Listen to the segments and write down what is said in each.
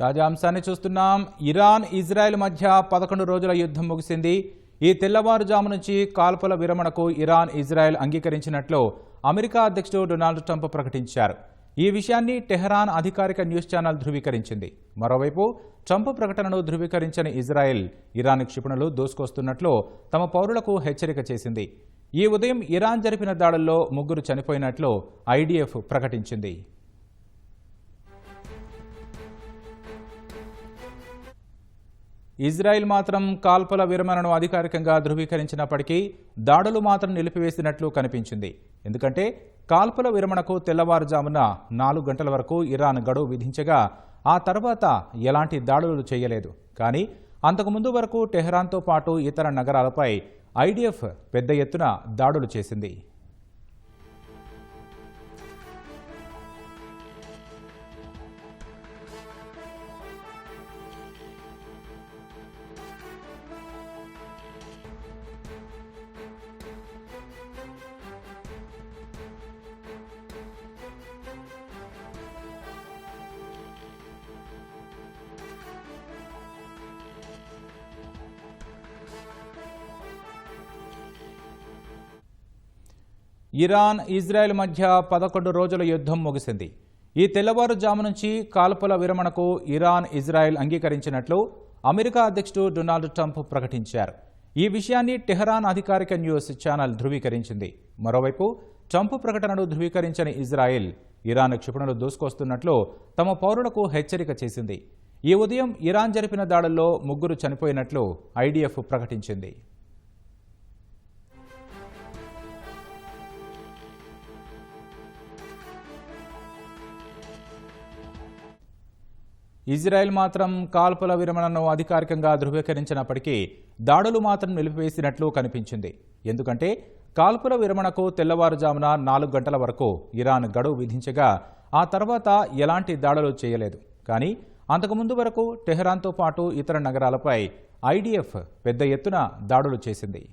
తాజా అంశాన్ని చూస్తున్నాం. ఇరాన్ ఇజ్రాయెల్ మధ్య 11 రోజుల యుద్ధం ముగిసింది. ఈ తెల్లవారుజాము నుంచి కాల్పుల విరమణకు ఇరాన్ ఇజ్రాయెల్ అంగీకరించినట్లు అమెరికా అధ్యక్షుడు డొనాల్డ్ ట్రంప్ ప్రకటించారు. ఈ విషయాన్ని టెహరాన్ అధికారిక న్యూస్ ఛానల్ ధృవీకరించింది. మరోవైపు ట్రంప్ ప్రకటనను ధృవీకరించని ఇజ్రాయెల్ ఇరాన్ క్షిపణులు దూసుకొస్తున్నట్లు తమ పౌరులకు హెచ్చరిక చేసింది. ఈ ఉదయం ఇరాన్ జరిపిన దాడుల్లో 3 చనిపోయినట్లు ఐడిఎఫ్ ప్రకటించింది. ఇజ్రాయెల్ మాత్రం కాల్పుల విరమణను అధికారికంగా ధృవీకరించినప్పటికీ దాడులు మాత్రం నిలిపివేసినట్లు కనిపించింది. ఎందుకంటే కాల్పుల విరమణకు తెల్లవారుజామున 4 గంటల వరకు ఇరాన్ గడువు విధించగా ఆ తర్వాత ఎలాంటి దాడులు చేయలేదు. కానీ అంతకుముందు వరకు టెహరాన్తో పాటు ఇతర నగరాలపై ఐడిఎఫ్ పెద్ద ఎత్తున దాడులు చేసింది. ఇరాన్ ఇజ్రాయెల్ మధ్య 11 రోజుల యుద్ధం ముగిసింది. ఈ తెల్లవారుజాము నుంచి కాల్పుల విరమణకు ఇరాన్ ఇజ్రాయెల్ అంగీకరించినట్లు అమెరికా అధ్యక్షుడు డొనాల్డ్ ట్రంప్ ప్రకటించారు. ఈ విషయాన్ని టెహరాన్ అధికారిక న్యూస్ ఛానల్ ధృవీకరించింది. మరోవైపు ట్రంప్ ప్రకటనను ధృవీకరించని ఇజ్రాయెల్ ఇరాన్ క్షిపణులు దూసుకొస్తున్నట్లు తమ పౌరులకు హెచ్చరిక చేసింది. ఈ ఉదయం ఇరాన్ జరిపిన దాడుల్లో 3 చనిపోయినట్లు ఐడిఎఫ్ ప్రకటించింది. ఇజ్రాయెల్ మాత్రం కాల్పుల విరమణను అధికారికంగా ధృవీకరించినప్పటికీ దాడులు మాత్రం నిలిపివేసినట్లు కనిపించింది. ఎందుకంటే కాల్పుల విరమణకు తెల్లవారుజామున 4 గంటల వరకు ఇరాన్ గడువు విధించగా ఆ తర్వాత ఎలాంటి దాడులు చేయలేదు. కానీ అంతకుముందు వరకు టెహరాన్తో పాటు ఇతర నగరాలపై ఐడిఎఫ్ పెద్ద ఎత్తున దాడులు చేసింది.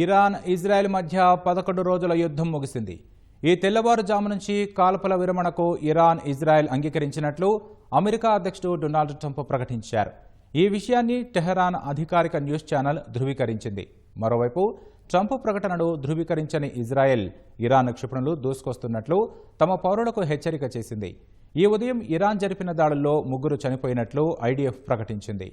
ఇరాన్ ఇజ్రాయెల్ మధ్య 11 రోజుల యుద్ధం ముగిసింది. ఈ తెల్లవారుజాము నుంచి కాల్పుల విరమణకు ఇరాన్ ఇజ్రాయెల్ అంగీకరించినట్లు అమెరికా అధ్యక్షుడు డొనాల్డ్ ట్రంప్ ప్రకటించారు. ఈ విషయాన్ని టెహరాన్ అధికారిక న్యూస్ ఛానల్ ధృవీకరించింది. మరోవైపు ట్రంప్ ప్రకటనను ధృవీకరించని ఇజ్రాయెల్ ఇరాన్ క్షిపణులు దూసుకొస్తున్నట్లు తమ పౌరులకు హెచ్చరిక చేసింది. ఈ ఉదయం ఇరాన్ జరిపిన దాడుల్లో 3 చనిపోయినట్లు ఐడిఎఫ్ ప్రకటించింది.